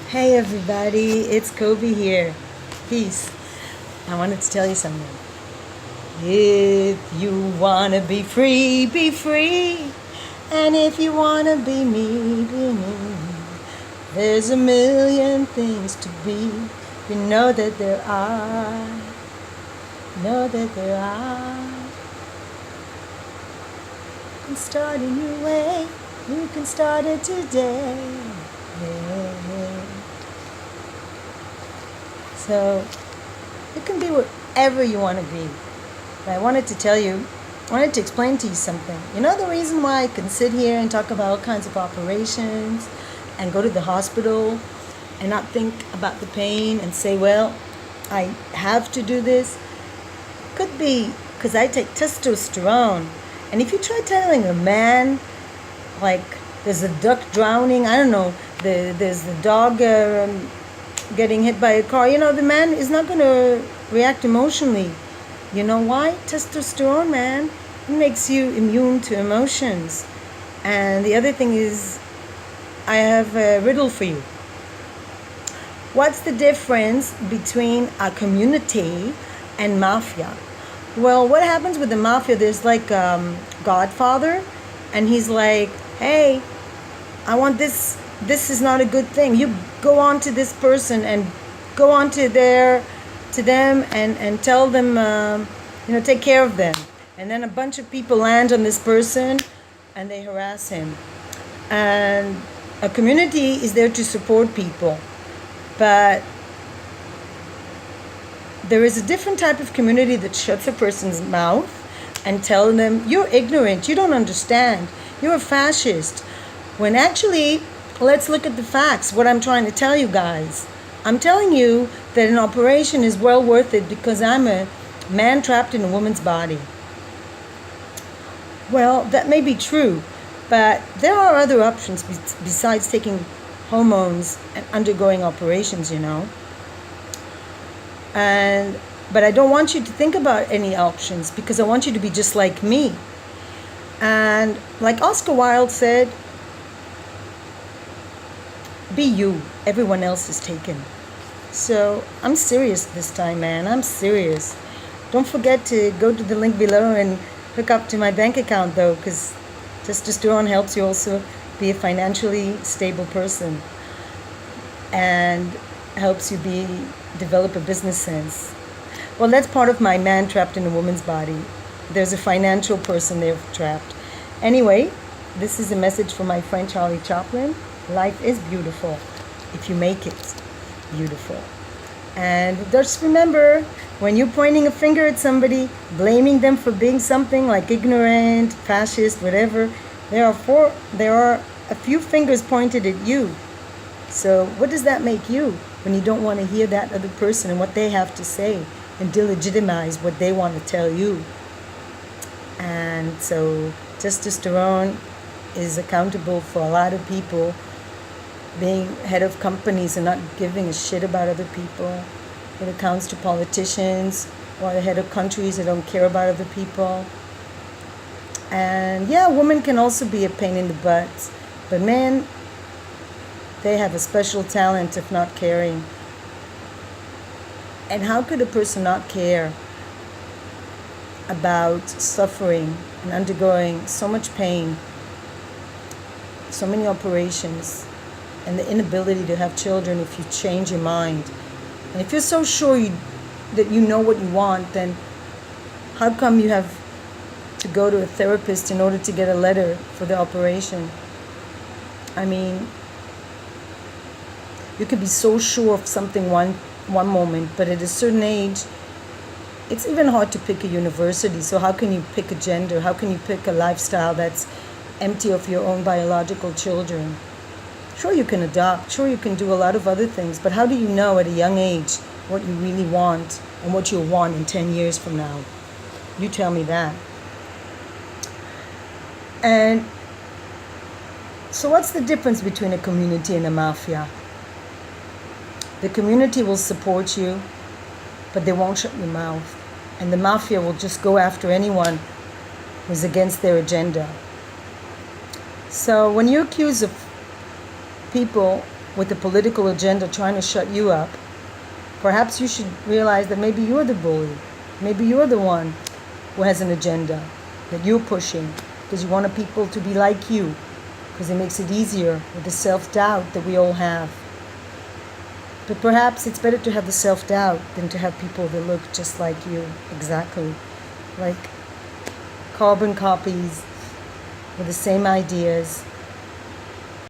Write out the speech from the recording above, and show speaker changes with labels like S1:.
S1: Hey everybody, it's Kobi here. Peace. I wanted to tell you something. If you wanna be free, be free. And if you wanna be me, be me. There's a million things to be. You know that there are. Know that there are. You can start a new way. You can start it today. Yeah. So you can be whatever you want to be. But I wanted to explain to you something. You know the reason why I can sit here and talk about all kinds of operations and go to the hospital and not think about the pain and say, well, I have to do this? Could be because I take testosterone. And if you try telling a man, like there's a duck drowning, I don't know, there's the dog getting hit by a car, the man is not going to react emotionally. You know why? Testosterone, man, it makes you immune to emotions. And the other thing is, I have a riddle for you. What's the difference between a community and mafia? Well, what happens with the mafia, there's like Godfather, and he's like, hey, I want this is not a good thing. You go on to this person and go on to them and tell them, take care of them. And then a bunch of people land on this person and they harass him. And a community is there to support people. But there is a different type of community that shuts a person's mouth and tell them, you're ignorant, you don't understand, you're a fascist. When actually, let's look at the facts, what I'm trying to tell you guys. I'm telling you that an operation is well worth it because I'm a man trapped in a woman's body. Well, that may be true, but there are other options besides taking hormones and undergoing operations, But I don't want you to think about any options because I want you to be just like me. And like Oscar Wilde said, be you, everyone else is taken. So I'm serious this time, man. I'm serious. Don't forget to go to the link below and hook up to my bank account though, because testosterone helps you also be a financially stable person and helps you develop a business sense. Well, that's part of my man trapped in a woman's body. There's a financial person there trapped. Anyway, this is a message from my friend Charlie Chaplin. Life is beautiful if you make it beautiful. And just remember, when you're pointing a finger at somebody, blaming them for being something like ignorant, fascist, whatever, there are a few fingers pointed at you. So what does that make you when you don't want to hear that other person and what they have to say and delegitimize what they want to tell you? And so testosterone is accountable for a lot of people being head of companies and not giving a shit about other people. It accounts to politicians or the head of countries that don't care about other people. And yeah, women can also be a pain in the butt, but men, they have a special talent of not caring. And how could a person not care about suffering and undergoing so much pain, so many operations, and the inability to have children if you change your mind? And if you're so sure that you know what you want, then how come you have to go to a therapist in order to get a letter for the operation? I mean, you could be so sure of something one moment, but at a certain age, it's even hard to pick a university. So how can you pick a gender? How can you pick a lifestyle that's empty of your own biological children? Sure, you can adopt. Sure, you can do a lot of other things. But how do you know at a young age what you really want and what you'll want in 10 years from now? You tell me that. And so what's the difference between a community and a mafia? The community will support you, but they won't shut your mouth. And the mafia will just go after anyone who's against their agenda. So when you accuse of people with a political agenda trying to shut you up, perhaps you should realize that maybe you're the bully. Maybe you're the one who has an agenda that you're pushing because you want people to be like you, because it makes it easier with the self-doubt that we all have. But perhaps it's better to have the self-doubt than to have people that look just like you, exactly, like carbon copies with the same ideas,